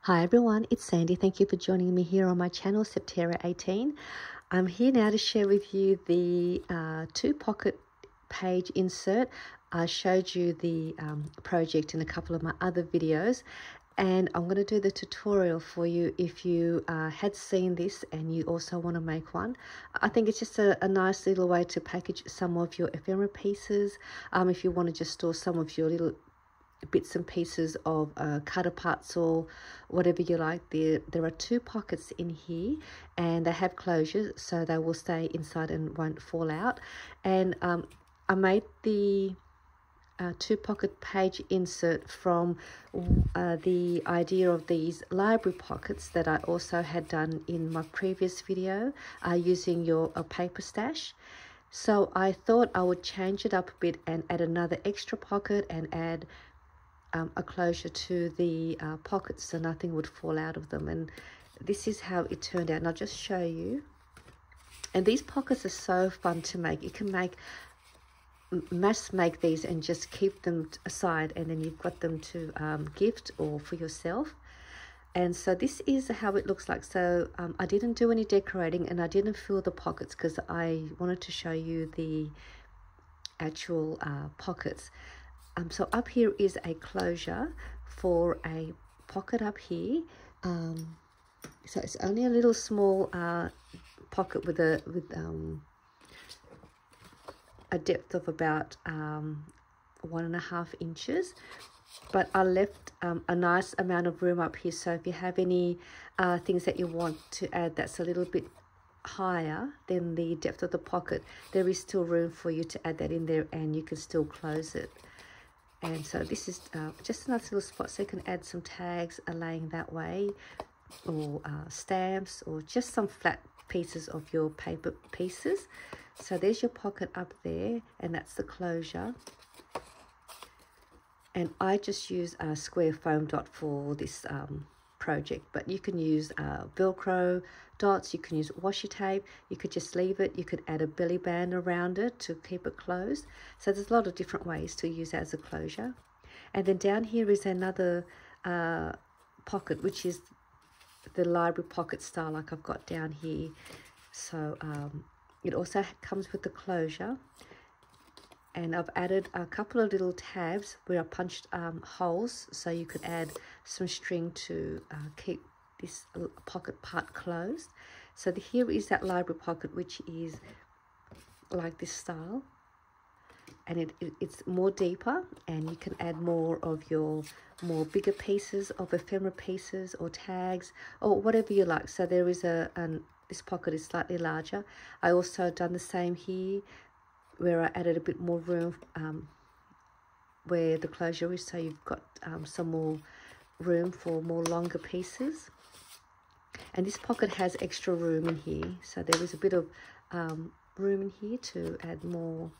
Hi everyone, it's Sandy. Thank you for joining me here on my channel, Septeria 18. I'm here now to share with you the two pocket page insert. I showed you the project in a couple of my other videos, and I'm going to do the tutorial for you if you had seen this and you also want to make one. I think it's just a nice little way to package some of your ephemera pieces. If you want to just store some of your little bits and pieces of cutter parts or whatever you like. There are two pockets in here and they have closures, so they will stay inside and won't fall out. And I made the two pocket page insert from the idea of these library pockets that I also had done in my previous video using your paper stash. So I thought I would change it up a bit and add another extra pocket and add a closure to the pockets so nothing would fall out of them. And this is how it turned out, and I'll just show you. And these pockets are so fun to make. You can mass make these and just keep them aside, and then you've got them to gift or for yourself. And so this is how it looks like. So I didn't do any decorating and I didn't fill the pockets because I wanted to show you the actual pockets. So up here is a closure for a pocket up here. So it's only a little small pocket with a depth of about 1.5 inches. But I left a nice amount of room up here. So if you have any things that you want to add that's a little bit higher than the depth of the pocket, there is still room for you to add that in there and you can still close it. And so this is just a nice little spot, so you can add some tags laying that way, or stamps, or just some flat pieces of your paper pieces. So there's your pocket up there, and that's the closure. And I just use a square foam dot for this project, but you can use Velcro dots, you can use washi tape, you could just leave it, you could add a belly band around it to keep it closed. So there's a lot of different ways to use it as a closure. And then down here is another pocket, which is the library pocket style like I've got down here. So it also comes with the closure. And I've added a couple of little tabs where I punched holes, so you could add some string to keep this pocket part closed. So here is that library pocket, which is like this style, and it's more deeper, and you can add more of your bigger pieces of ephemera pieces or tags or whatever you like. So there is this pocket is slightly larger. I also done the same here, where I added a bit more room where the closure is, so you've got some more room for more longer pieces. And this pocket has extra room in here, so there is a bit of room in here to add more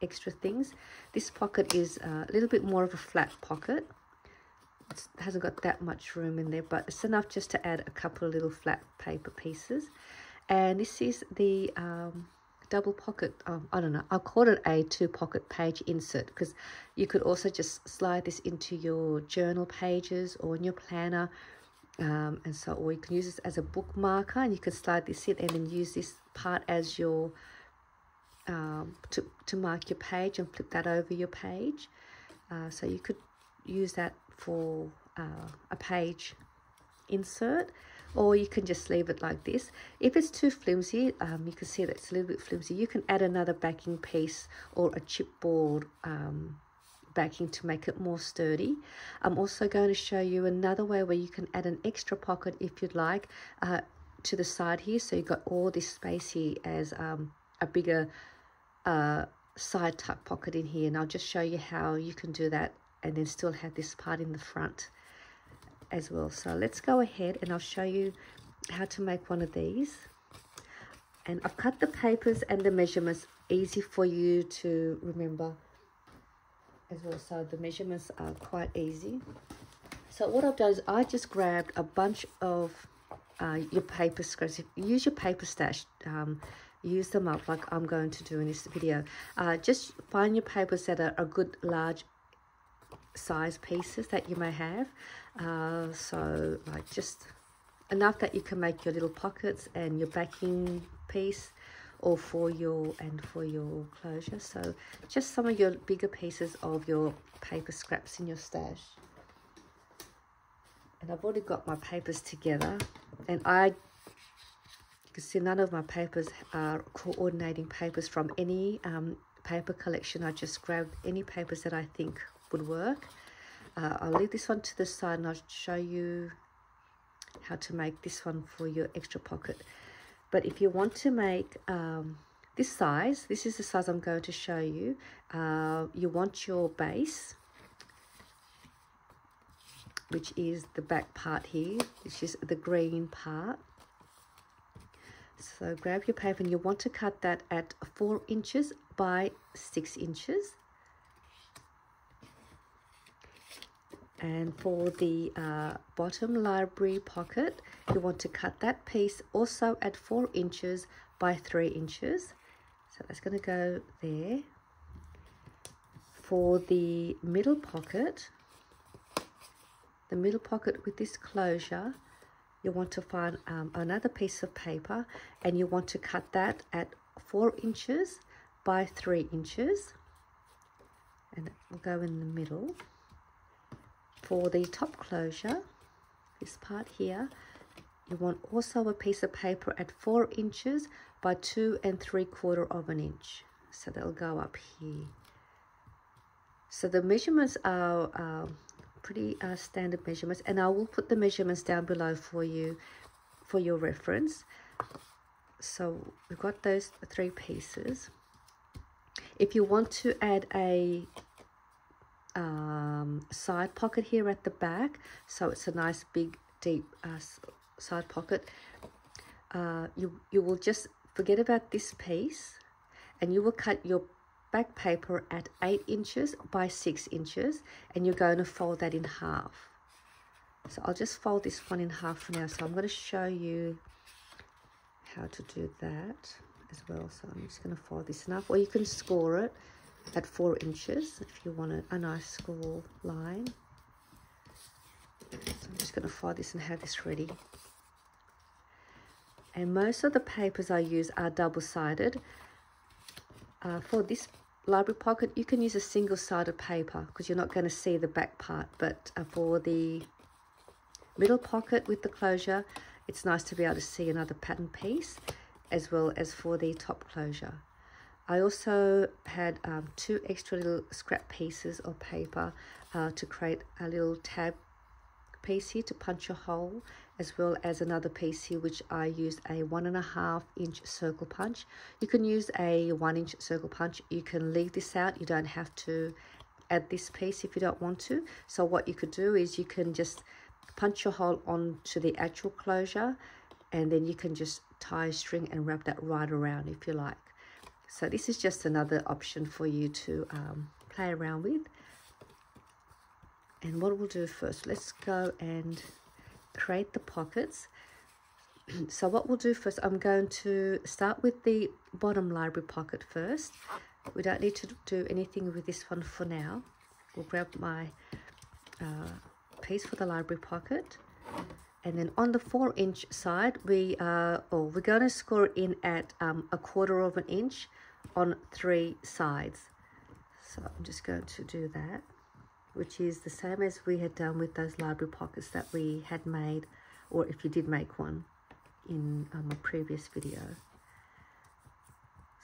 extra things. This pocket is a little bit more of a flat pocket. It hasn't got that much room in there, but it's enough just to add a couple of little flat paper pieces. And this is the double pocket, I don't know, I'll call it a two pocket page insert, because you could also just slide this into your journal pages or in your planner, and so, or you can use this as a bookmarker, and you can slide this in and then use this part as your to mark your page and flip that over your page. So you could use that for a page insert, or you can just leave it like this. If it's too flimsy, you can see that it's a little bit flimsy, you can add another backing piece or a chipboard backing to make it more sturdy. I'm also going to show you another way where you can add an extra pocket if you'd like to the side here, so you've got all this space here as a bigger side tuck pocket in here. And I'll just show you how you can do that and then still have this part in the front as well. So let's go ahead and I'll show you how to make one of these. And I've cut the papers and the measurements easy for you to remember as well, so the measurements are quite easy. So what I've done is I just grabbed a bunch of your paper scraps. Use your paper stash, use them up like I'm going to do in this video. Just find your papers that are a good large size pieces that you may have. So like just enough that you can make your little pockets and your backing piece, or for your closure. So just some of your bigger pieces of your paper scraps in your stash. And I've already got my papers together, and you can see none of my papers are coordinating papers from any paper collection. I just grabbed any papers that I think would work. I'll leave this one to the side and I'll show you how to make this one for your extra pocket. But if you want to make this size, this is the size I'm going to show you. You want your base, which is the back part here, which is the green part. So grab your paper and you want to cut that at 4 inches by 6 inches. And for the bottom library pocket, you want to cut that piece also at 4 inches by 3 inches. So that's going to go there. For the middle pocket with this closure, you want to find another piece of paper, and you want to cut that at 4 inches by 3 inches. And it will go in the middle. For the top closure, this part here, you want also a piece of paper at 4 inches by 2 3/4 of an inch. So they'll go up here. So the measurements are pretty standard measurements, and I will put the measurements down below for you for your reference. So we've got those 3 pieces. If you want to add a side pocket here at the back, so it's a nice big deep side pocket, you will just forget about this piece, and you will cut your back paper at 8 inches by 6 inches, and you're going to fold that in half. So I'll just fold this one in half for now. So I'm going to show you how to do that as well. So I'm just going to fold this in half, or you can score it at 4 inches if you want a nice score line. So I'm just going to fold this and have this ready. And most of the papers I use are double-sided. For this library pocket, you can use a single-sided paper because you're not going to see the back part. But for the middle pocket with the closure, it's nice to be able to see another pattern piece, as well as for the top closure. I also had 2 extra little scrap pieces of paper to create a little tab piece here to punch a hole, as well as another piece here which I used a 1.5 inch circle punch. You can use a 1 inch circle punch. You can leave this out. You don't have to add this piece if you don't want to. So what you could do is you can just punch your hole onto the actual closure, and then you can just tie a string and wrap that right around if you like. So this is just another option for you to play around with. And what we'll do first, let's go and create the pockets. So what we'll do first, I'm going to start with the bottom library pocket first. We don't need to do anything with this one for now. We'll grab my piece for the library pocket. And then on the 4 inch side, we're going to score it in at 1/4 of an inch on 3 sides. So I'm just going to do that, which is the same as we had done with those library pockets that we had made, or if you did make one in my previous video.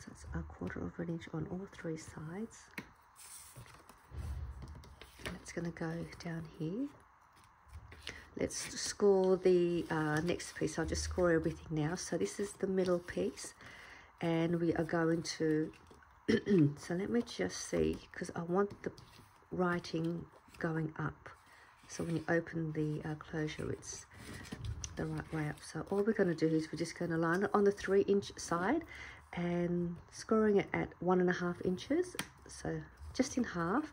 So it's 1/4 of an inch on all 3 sides. And it's going to go down here. Let's score the next piece. I'll just score everything now. So this is the middle piece, and we are going to so let me just see, because I want the writing going up, so when you open the closure, it's the right way up. So all we're going to do is we're just going to line it on the 3 inch side and scoring it at 1.5 inches, so just in half,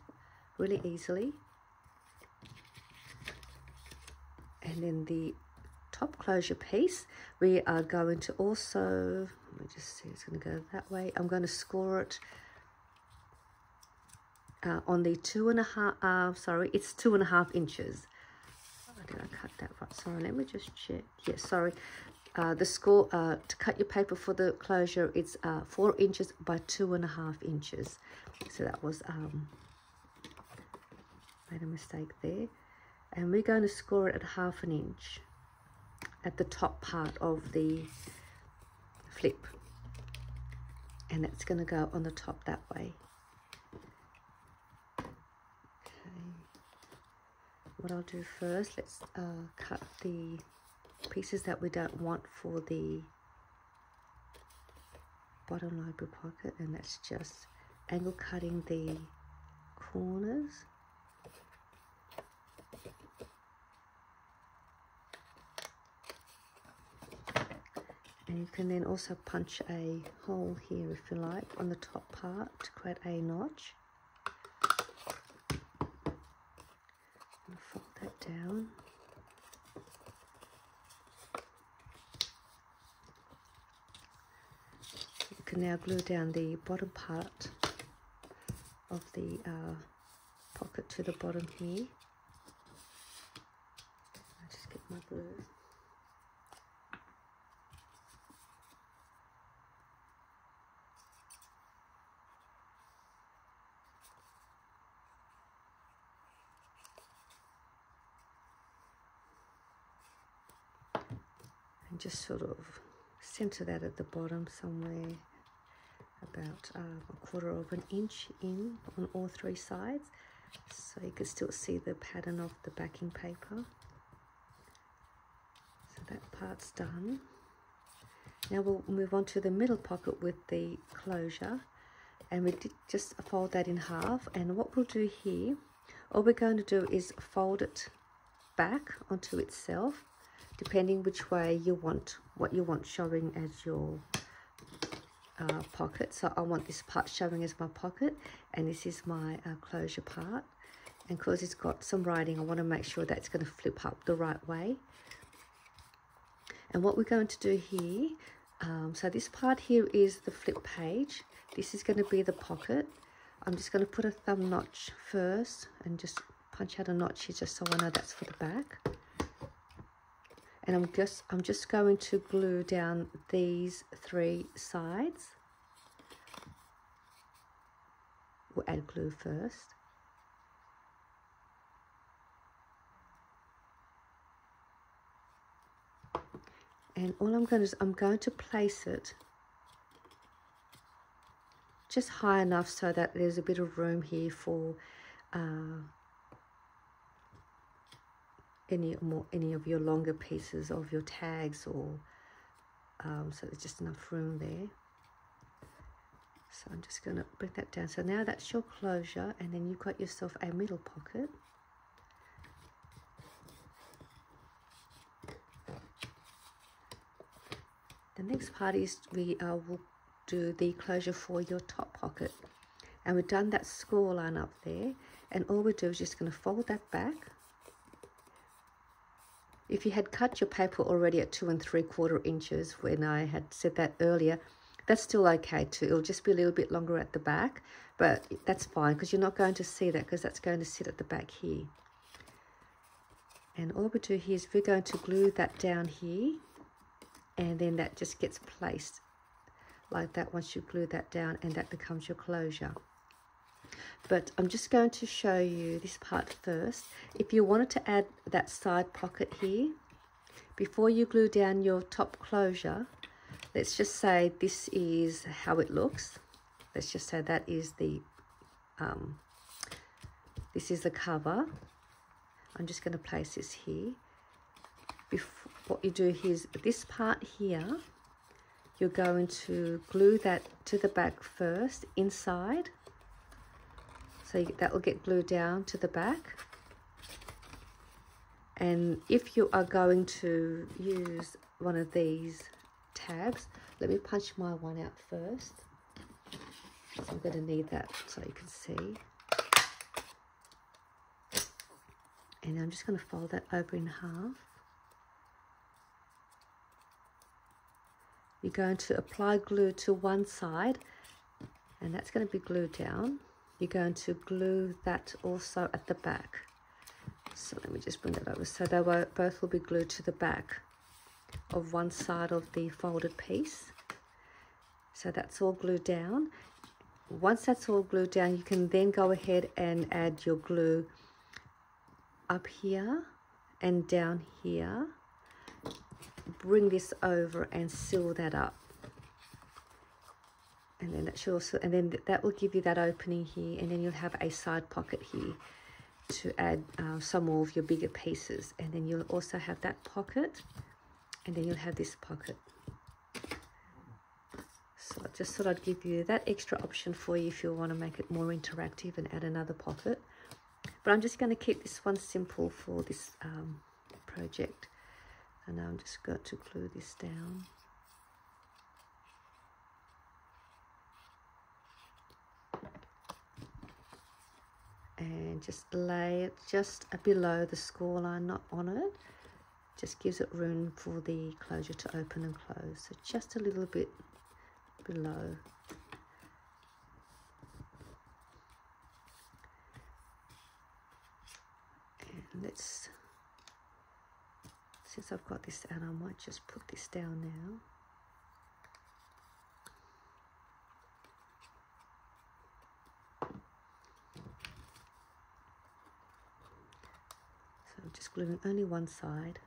really easily. And then the top closure piece, we are going to also, let me just see, it's going to go that way. I'm going to score it on the 2.5, sorry, it's 2.5 inches. Oh, did I cut that right? Sorry, let me just check. Yes, sorry. The score to cut your paper for the closure, it's 4 inches by 2.5 inches. So that was made a mistake there. And we're going to score it at 1/2 inch at the top part of the flip. And that's going to go on the top that way. Okay. What I'll do first, let's cut the pieces that we don't want for the bottom library pocket, and that's just angle cutting the corners. And you can then also punch a hole here if you like on the top part to create a notch. I'm going to fold that down. You can now glue down the bottom part of the pocket to the bottom here. I'll just get my glue. And just sort of center that at the bottom somewhere, about 1/4 inch in on all 3 sides, so you can still see the pattern of the backing paper. So that part's done. Now we'll move on to the middle pocket with the closure, and we did just fold that in half. And what we'll do here, all we're going to do is fold it back onto itself, depending which way you want, what you want showing as your pocket. So I want this part showing as my pocket, and this is my closure part. And because it's got some writing, I want to make sure that it's going to flip up the right way. And what we're going to do here, so this part here is the flip page. This is going to be the pocket. I'm just going to put a thumb notch first and just punch out a notch here just so I know that's for the back. And I'm just going to glue down these 3 sides. We'll add glue first. And all I'm going to do is I'm going to place it just high enough so that there's a bit of room here for any of your longer pieces of your tags, or so there's just enough room there. So I'm just going to bring that down. So now that's your closure, and then you've got yourself a middle pocket. The next part is we will do the closure for your top pocket, and we've done that score line up there, and all we do is just going to fold that back. If you had cut your paper already at 2 3/4 inches when I had said that earlier, that's still okay too. It'll just be a little bit longer at the back, but that's fine because you're not going to see that because that's going to sit at the back here. And all we do here is we're going to glue that down here, and then that just gets placed like that once you glue that down, and that becomes your closure. But I'm just going to show you this part first. If you wanted to add that side pocket here, before you glue down your top closure, let's just say this is how it looks. Let's just say that is the, this is the cover. I'm just going to place this here. What you do here is this part here, you're going to glue that to the back first, inside. So that will get glued down to the back. And if you are going to use one of these tabs, let me punch my one out first. So I'm going to need that so you can see. And I'm just going to fold that over in half. You're going to apply glue to one side, and that's going to be glued down. you're going to glue that also at the back. So let me just bring that over. So they both will be glued to the back of one side of the folded piece. So that's all glued down. Once that's all glued down, you can then go ahead and add your glue up here and down here. Bring this over and seal that up. And then that should also, and then that will give you that opening here, and then you'll have a side pocket here to add some more of your bigger pieces. And then you'll also have that pocket, and then you'll have this pocket. So I just thought I'd give you that extra option for you if you want to make it more interactive and add another pocket. But I'm just going to keep this one simple for this project. And now I'm just going to glue this down. And just lay it just below the score line, not on it. Just gives it room for the closure to open and close. So just a little bit below. And let's, since I've got this out, I might just put this down now. I'm just gluing only one side.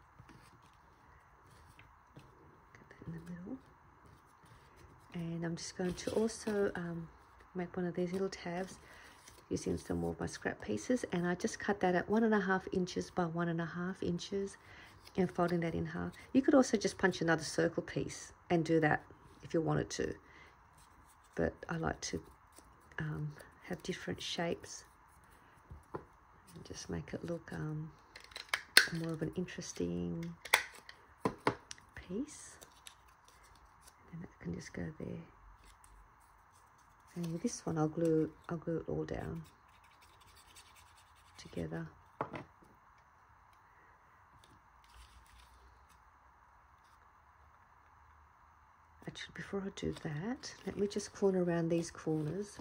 Get that in the middle. And I'm just going to also make one of these little tabs using some more of my scrap pieces. And I just cut that at 1.5 inches by 1.5 inches and folding that in half. You could also just punch another circle piece and do that if you wanted to. But I like to have different shapes and just make it look more of an interesting piece. And that can just go there. And with this one I'll glue it all down together. Actually, before I do that, let me just corner around these corners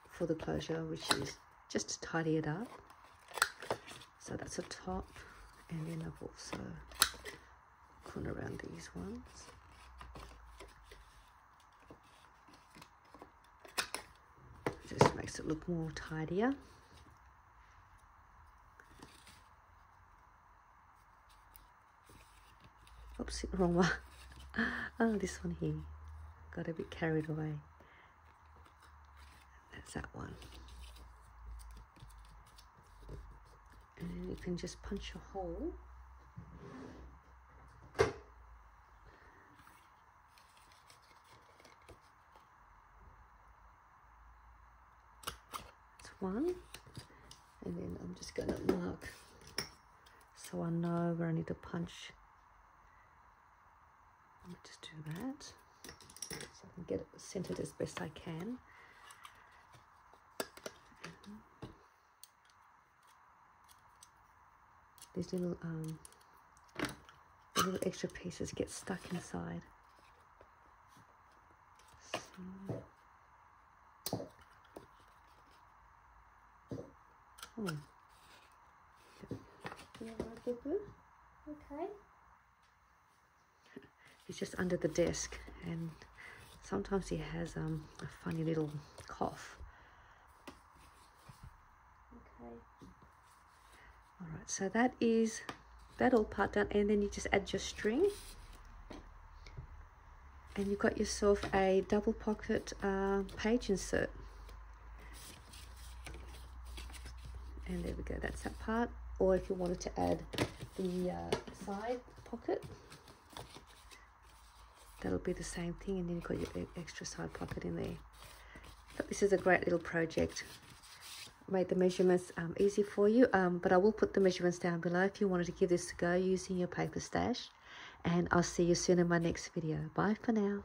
for the closure, which is just to tidy it up. So that's a top. And then I've also gone around these ones. Just makes it look more tidier. Oops, wrong one. Oh, this one here. Got a bit carried away. That's that one. And then you can just punch a hole. That's one. And then I'm just going to mark so I know where I need to punch. Let me just do that so I can get it centered as best I can. These little extra pieces get stuck inside. So, okay. He's just under the desk, and sometimes he has a funny little cough. Okay. All right, so that is that all part done, and then you just add your string, and you've got yourself a double pocket page insert. And there we go, that's that part. Or if you wanted to add the side pocket, that'll be the same thing, and then you've got your extra side pocket in there. But this is a great little project. Made the measurements easy for you, but I will put the measurements down below if you wanted to give this a go using your paper stash. And I'll see you soon in my next video. Bye for now.